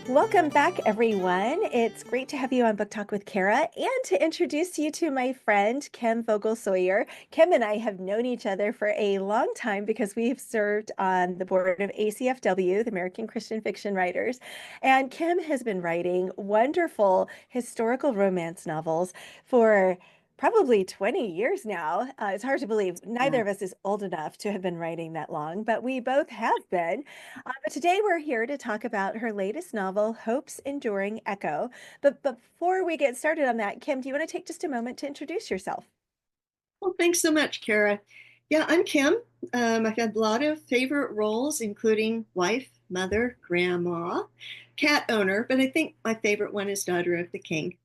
Welcome back, everyone. It's great to have you on Book Talk with Kara and to introduce you to my friend, Kim Sawyer. Kim and I have known each other for a long time because we've served on the board of ACFW, the American Christian Fiction Writers. And Kim has been writing wonderful historical romance novels for probably 20 years now. It's hard to believe neither Yeah. of us is old enough to have been writing that long, but we both have been. But today we're here to talk about her latest novel, Hope's Enduring Echo. But before we get started on that, Kim, do you want to take just a moment to introduce yourself? Well, thanks so much, Kara. Yeah, I'm Kim. I've had a lot of favorite roles, including wife, mother, grandma, cat owner, but I think my favorite one is daughter of the king.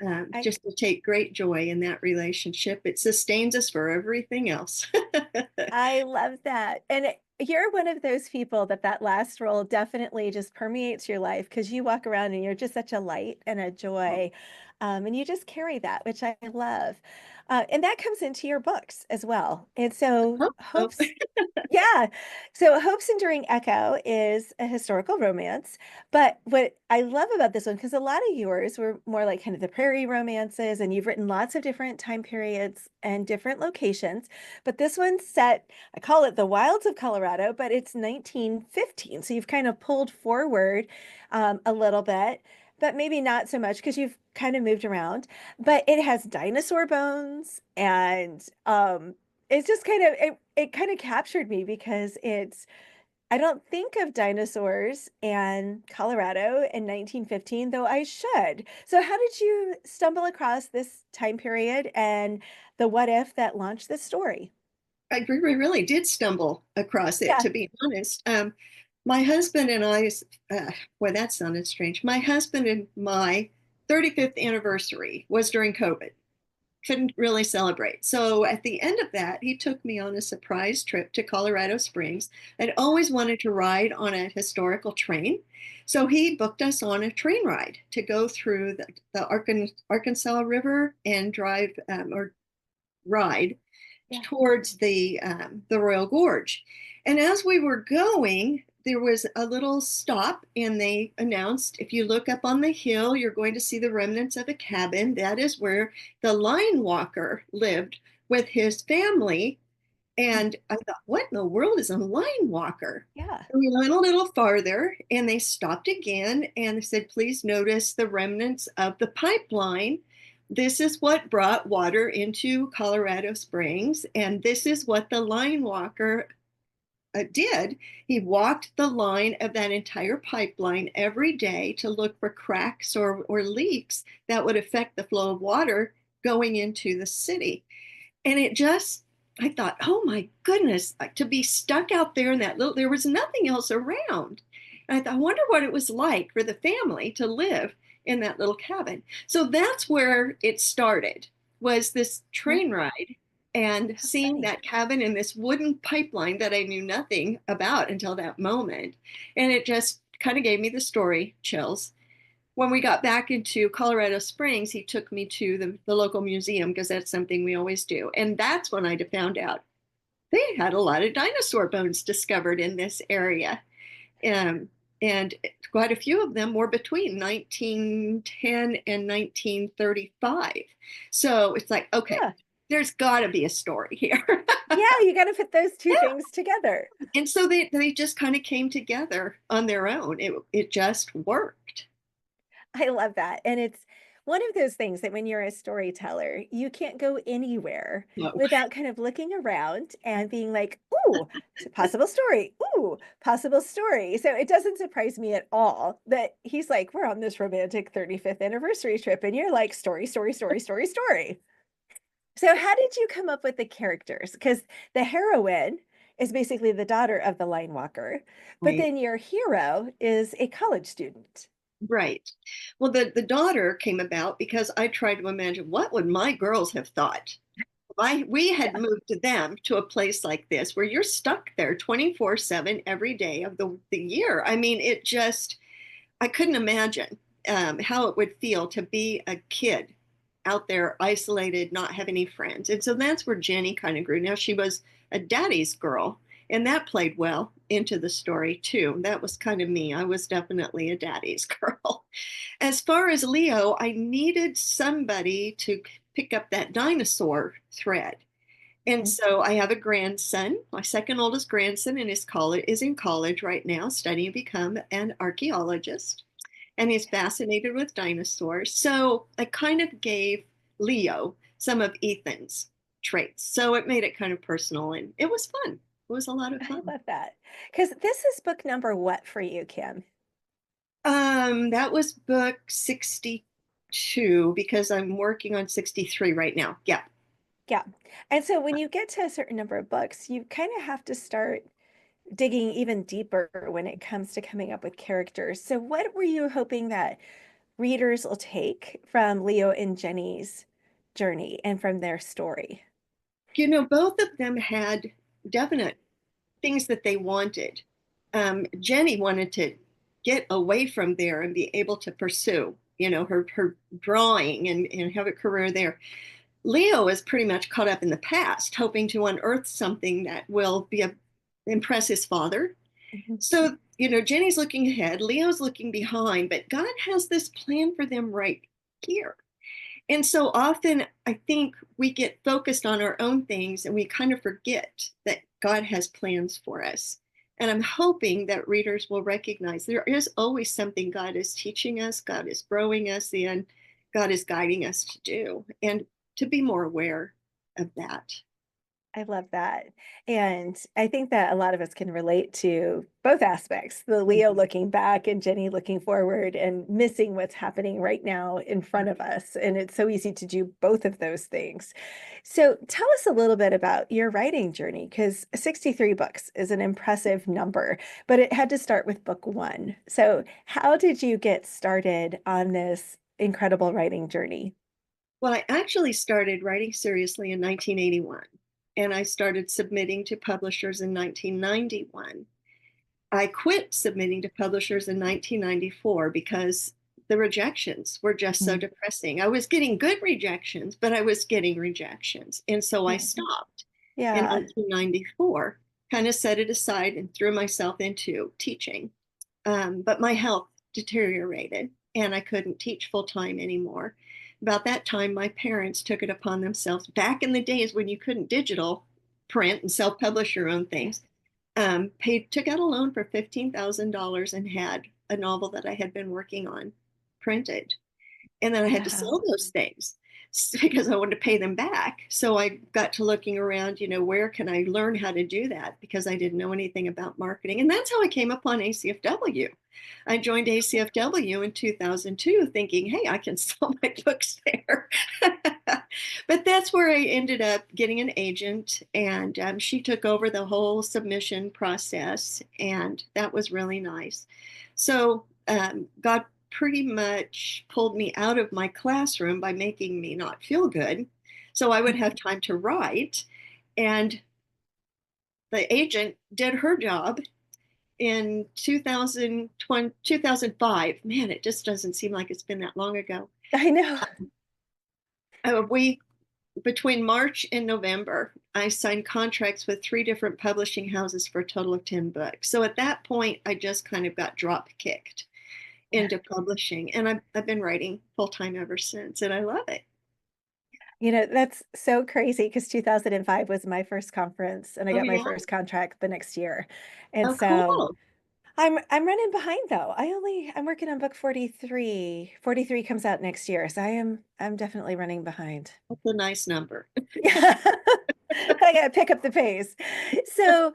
I Just to take great joy in that relationship. It sustains us for everything else. I love that. You're one of those people that last role definitely just permeates your life because you walk around and you're just such a light and a joy. And you just carry that, which I love. And that comes into your books as well. And so Oh, oh. Hope's Yeah. So Hope's Enduring Echo is a historical romance. But what I love about this one, because a lot of yours were more like kind of the prairie romances, and you've written lots of different time periods and different locations. But this one's set, I call it the wilds of Colorado, but it's 1915. So you've kind of pulled forward a little bit, but maybe not so much because you've kind of moved around. But it has dinosaur bones and it's just it kind of captured me because I don't think of dinosaurs and Colorado in 1915, though I should. So how did you stumble across this time period and the what if that launched this story? Really did stumble across it, Yeah. to be honest. My husband and I, boy, that sounded strange. My husband and my 35th anniversary was during COVID. Couldn't really celebrate. So at the end of that, he took me on a surprise trip to Colorado Springs. I'd always wanted to ride on a historical train. So he booked us on a train ride to go through the Arkansas River and drive or ride Yeah. towards the Royal Gorge. And as we were going, there was a little stop, and they announced, if you look up on the hill, you're going to see the remnants of a cabin. That is where the line walker lived with his family. And I thought, what in the world is a line walker? Yeah. And we went a little farther, and they stopped again and they said, please notice the remnants of the pipeline. This is what brought water into Colorado Springs, and this is what the line walker did. He walked the line of that entire pipeline every day to look for cracks or leaks that would affect the flow of water going into the city. And it just, I thought, oh my goodness, to be stuck out there in that little, there was nothing else around. And I thought, I wonder what it was like for the family to live in that little cabin. So that's where it started, was this Mhm. train ride and How seeing funny. that cabin in this wooden pipeline that I knew nothing about until that moment. And it just kind of gave me the story chills. When we got back into Colorado Springs, he took me to the local museum because that's something we always do. And that's when I found out they had a lot of dinosaur bones discovered in this area. Um, and quite a few of them were between 1910 and 1935. So it's like, okay, Yeah. there's got to be a story here. Yeah, you got to put those two Yeah. things together. And so they just kind of came together on their own. It just worked. I love that. And it's one of those things that when you're a storyteller, you can't go anywhere No. without kind of looking around and being like, ooh, possible story. Ooh, possible story. So it doesn't surprise me at all that he's like, we're on this romantic 35th anniversary trip. And you're like, story, story, story, story, story. So how did you come up with the characters? Because the heroine is basically the daughter of the line walker, but Right. then your hero is a college student. Right. Well, the daughter came about because I tried to imagine what would my girls have thought. We had Yeah. moved to them to a place like this where you're stuck there 24/7 every day of the year. I mean, it just, I couldn't imagine how it would feel to be a kid out there isolated, not have any friends. And so that's where Jenny kind of grew. Now she was a daddy's girl, and that played well. into the story too. That was kind of me. I was definitely a daddy's girl. As far as Leo, I needed somebody to pick up that dinosaur thread. And Mhm. so I have a grandson, my second oldest grandson, and his college is in college right now, studying to become an archaeologist. And he's fascinated with dinosaurs. So I kind of gave Leo some of Ethan's traits. So it made it kind of personal, and it was fun. It was a lot of I fun. love that. Because this is book number what for you, Kim? That was book 62 because I'm working on 63 right now. Yeah. Yeah. And so when you get to a certain number of books, you kind of have to start digging even deeper when it comes to coming up with characters. So what were you hoping that readers will take from Leo and Jenny's journey and from their story? Both of them had definite things that they wanted. Jenny wanted to get away from there and be able to pursue, her drawing and have a career there. Leo is pretty much caught up in the past, hoping to unearth something that will impress his father. Mhm. So, Jenny's looking ahead, Leo's looking behind, but God has this plan for them right here. And so often I think we get focused on our own things and we kind of forget that God has plans for us. And I'm hoping that readers will recognize there is always something God is teaching us, God is growing us in, God is guiding us to do, and to be more aware of that. I love that. And I think that a lot of us can relate to both aspects, the Leo Mhm. looking back and Jenny looking forward and missing what's happening right now in front of us. And it's so easy to do both of those things. So tell us a little bit about your writing journey, because 63 books is an impressive number, but it had to start with book one. So how did you get started on this incredible writing journey? Well, I actually started writing seriously in 1981, and I started submitting to publishers in 1991. I quit submitting to publishers in 1994 because the rejections were just so Mm. depressing. I was getting good rejections, but I was getting rejections. And so I Yeah. stopped in Yeah. 1994, kind of set it aside and threw myself into teaching. But my health deteriorated and I couldn't teach full time anymore. About that time, my parents took it upon themselves, back in the days when you couldn't digital print and self publish your own things, took out a loan for $15,000 and had a novel that I had been working on printed. And then I had to sell Wow. those things because I wanted to pay them back. So I got to looking around, where can I learn how to do that? Because I didn't know anything about marketing. And that's how I came upon ACFW. I joined ACFW in 2002 thinking, hey, I can sell my books there. But that's where I ended up getting an agent, and she took over the whole submission process, and that was really nice. So God pretty much pulled me out of my classroom by making me not feel good. So I would have time to write. And the agent did her job in 2020, 2005. Man, it just doesn't seem like it's been that long ago. I know. We Between March and November, I signed contracts with three different publishing houses for a total of 10 books. So at that point, I just kind of got drop kicked Yeah. into publishing. And I've been writing full time ever since, and I love it. That's so crazy because 2005 was my first conference and I Oh, got my yeah. first contract the next year. And Oh, so cool. I'm running behind though. I'm working on book 43. 43 comes out next year. So I'm definitely running behind. That's a nice number. Yeah. I gotta pick up the pace. So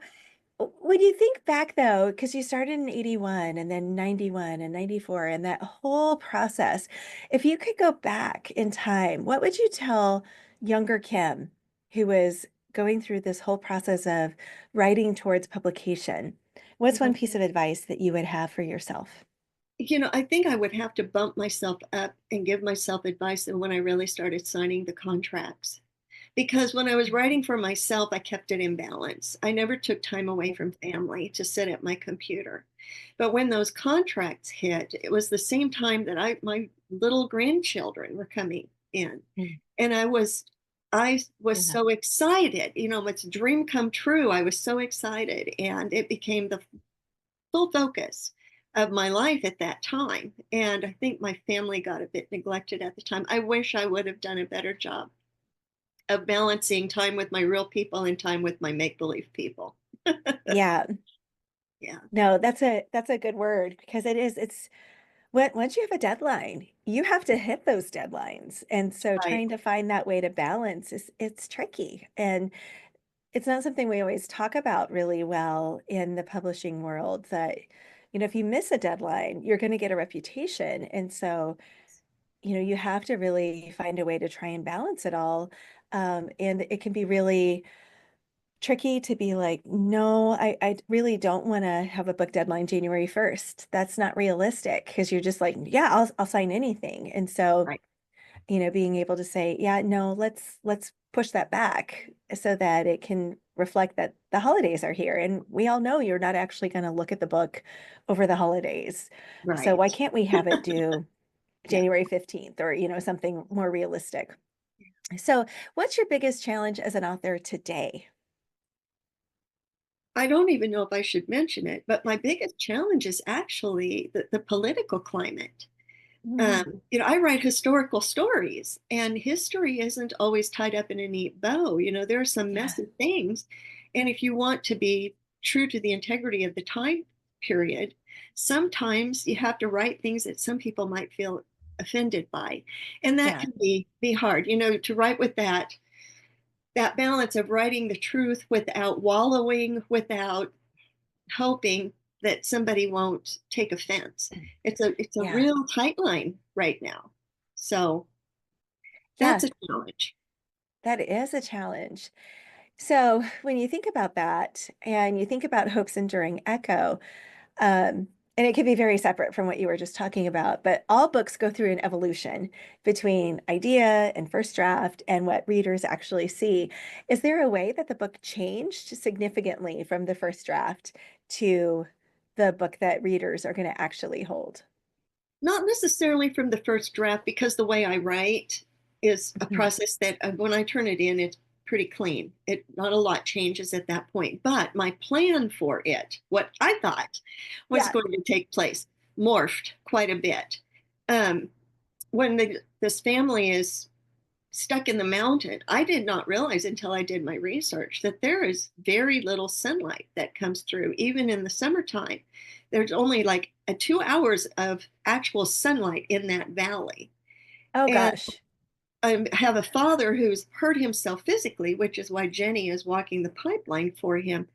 when you think back though, because you started in 81 and then 91 and 94 and that whole process, if you could go back in time, what would you tell younger Kim who was going through this whole process of writing towards publication? What's one piece of advice that you would have for yourself? I think I would have to bump myself up and give myself advice when I really started signing the contracts. Because when I was writing for myself, I kept it in balance. I never took time away from family to sit at my computer. But when those contracts hit, it was the same time that my little grandchildren were coming in. Mm. And I was Yeah. so excited. It's a dream come true. I was so excited. And it became the full focus of my life at that time. And I think my family got a bit neglected at the time. I wish I would have done a better job of balancing time with my real people and time with my make believe people. Yeah. Yeah, No, that's a good word because it's when once you have a deadline, you have to hit those deadlines. And so right, trying to find that way to balance is it's tricky. And it's not something we always talk about really well in the publishing world that, if you miss a deadline, you're going to get a reputation. And so, you have to really find a way to try and balance it all. And it can be really tricky to be like, no, I really don't want to have a book deadline January 1st. That's not realistic because you're just like, yeah, I'll sign anything. And so, right, being able to say, yeah, no, let's push that back so that it can reflect that the holidays are here. And we all know you're not actually going to look at the book over the holidays. So why right. can't we have it due Yeah. January 15th or, something more realistic? So, what's your biggest challenge as an author today? I don't even know if I should mention it, but my biggest challenge is actually the political climate. Mhm. I write historical stories, and history isn't always tied up in a neat bow. There are some Yeah. messy things. And if you want to be true to the integrity of the time period, sometimes you have to write things that some people might feel offended by. And that Yeah. can be hard, to write with that balance of writing the truth without wallowing, without hoping that somebody won't take offense. It's a Yeah. real tight line right now. So that's Yeah. a challenge. That is a challenge. So, when you think about that and you think about Hope's Enduring Echo, and it can be very separate from what you were just talking about, but all books go through an evolution between idea and first draft and what readers actually see. Is there a way that the book changed significantly from the first draft to the book that readers are going to actually hold? Not necessarily from the first draft, because the way I write is a Mhm. process that when I turn it in, it's pretty clean. It Not a lot changes at that point. But my plan for it, what I thought was Yeah. going to take place, morphed quite a bit. Um, when this family is stuck in the mountain, I did not realize until I did my research that there is very little sunlight that comes through, even in the summertime. There's only like 2 hours of actual sunlight in that valley. Oh And gosh. I have a father who's hurt himself physically, which is why Jenny is walking the pipeline for him.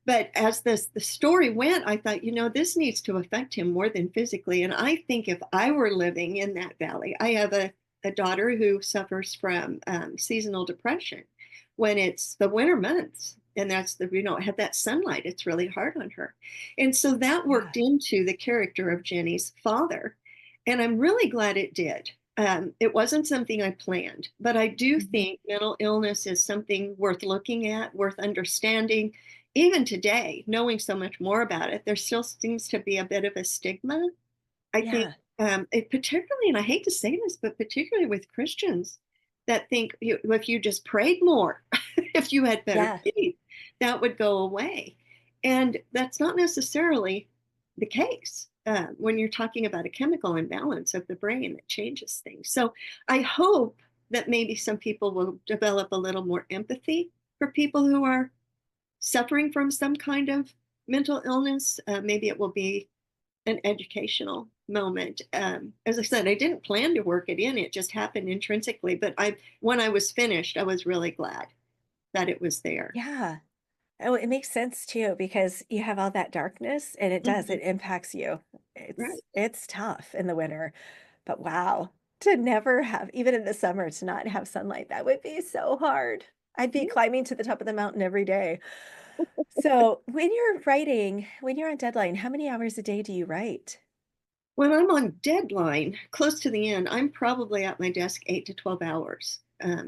But as the story went, I thought, this needs to affect him more than physically. And I think if I were living in that valley, I have a daughter who suffers from seasonal depression when it's the winter months. And that's have that sunlight. It's really hard on her. And so that Yeah. worked into the character of Jenny's father. And I'm really glad it did. It wasn't something I planned, but I do Mhm. think mental illness is something worth looking at, worth understanding. Even today, knowing so much more about it, there still seems to be a bit of a stigma. I think Yeah. it particularly, and I hate to say this, but particularly with Christians that think if you just prayed more, if you had better Yeah. faith, that would go away. And that's not necessarily the case when you're talking about a chemical imbalance of the brain that changes things. So I hope that maybe some people will develop a little more empathy for people who are suffering from some kind of mental illness. Maybe it will be an educational moment. As I said, I didn't plan to work it in; it just happened intrinsically. But when I was finished, I was really glad that it was there. Yeah. Oh, it makes sense too because you have all that darkness and it does, Mhm. it impacts you. Right. It's tough in the winter, but wow, to never have, even in the summer, to not have sunlight, that would be so hard. I'd be Yeah. climbing to the top of the mountain every day. So when you're writing, when you're on deadline, how many hours a day do you write? When I'm on deadline, close to the end, I'm probably at my desk 8 to 12 hours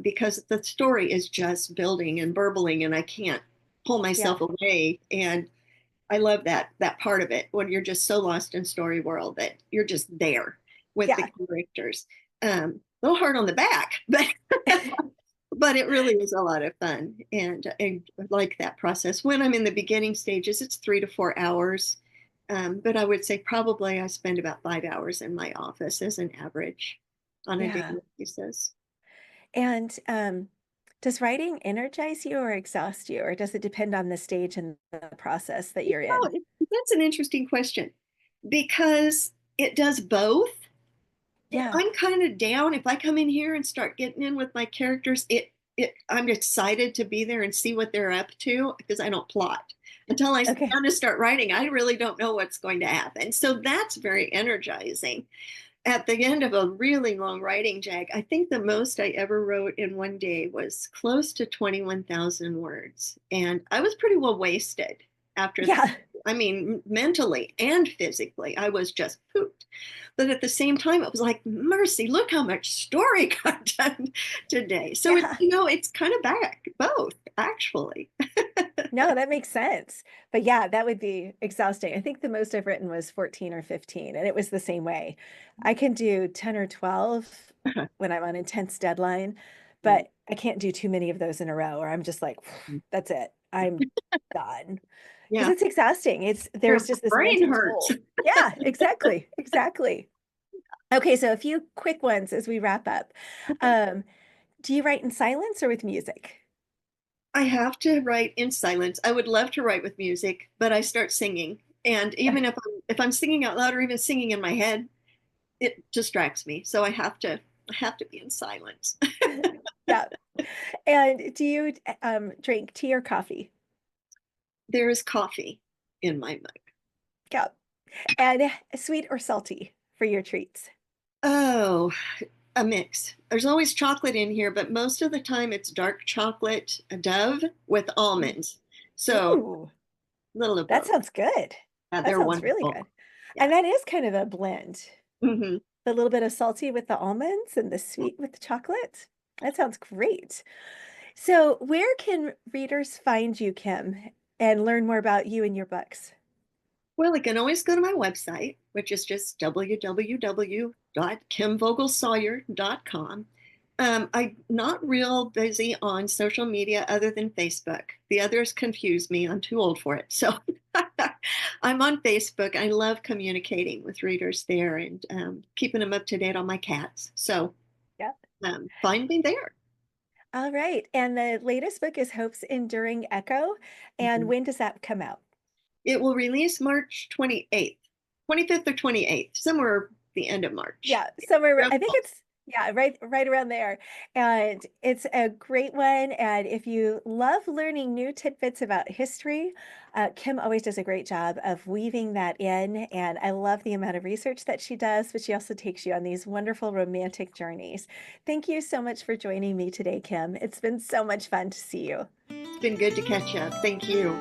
because the story is just building and burbling, and I can't pull Yeah, myself away. And I love that part of it when you're just so lost in story world that you're just there with the yeah. characters. A little hard on the back, but But it really is a lot of fun. And I like that process. When I'm in the beginning stages, it's 3 to 4 hours. But I would say probably I spend about 5 hours in my office as an average on a Yeah. daily basis. And does writing energize you or exhaust you, or does it depend on the stage and the process that you're in? That's an interesting question because it does both. If Yeah. I'm kind of down, if I come in here and start getting in with my characters, I'm excited to be there and see what they're up to because I don't plot. Until I sit Okay. down to start writing, I really don't know what's going to happen. So that's very energizing. At the end of a really long writing jag, I think the most I ever wrote in one day was close to 21,000 words. And I was pretty well wasted after that. Yeah. I mean, mentally and physically, I was just pooped. But at the same time, it was like, mercy, look how much story got done today. So it's, Yeah. it's kind of back, both, actually. No, that makes sense. But yeah, that would be exhausting. I think the most I've written was 14 or 15, and it was the same way. I can do 10 or 12 when I'm on intense deadline, but I can't do too many of those in a row, or I'm just like, that's it. I'm done. Because Yeah, it's exhausting. your There's just this brain mental hurts. toll. Yeah, exactly. Exactly. Okay, so a few quick ones as we wrap up. Um, do you write in silence or with music? I have to write in silence. I would love to write with music, but I start singing. And even if I'm singing out loud or even singing in my head, it distracts me. So I have to be in silence. Yeah. And do you drink tea or coffee? There is coffee in my mug. Yeah. And sweet or salty for your treats? Oh, a mix. There's always chocolate in here, but most of the time it's dark chocolate, a Dove with Mm. almonds. So Ooh, a little of that both. sounds good. Yeah, That they're sounds really wonderful. good. Yeah. And that is kind of a blend. Hmm. The little bit of salty with the almonds and the sweet with the chocolate. That sounds great. So, where can readers find you, Kim, and learn more about you and your books? Well, you can always go to my website, which is just www.kimvogelsawyer.com. I'm not real busy on social media other than Facebook. The others confuse me. I'm too old for it. So I'm on Facebook. I love communicating with readers there and keeping them up to date on my cats. So Yeah. find me there. All right. And the latest book is Hope's Enduring Echo. And Mhm. when does that come out? It will release March 28th, 25th or 28th, somewhere the end of March. Yeah, somewhere Real I think close. it's yeah, right around there. And it's a great one. And if you love learning new tidbits about history, Kim always does a great job of weaving that in. And I love the amount of research that she does, but she also takes you on these wonderful romantic journeys. Thank you so much for joining me today, Kim. It's been so much fun to see you. It's been good to catch up. Thank you.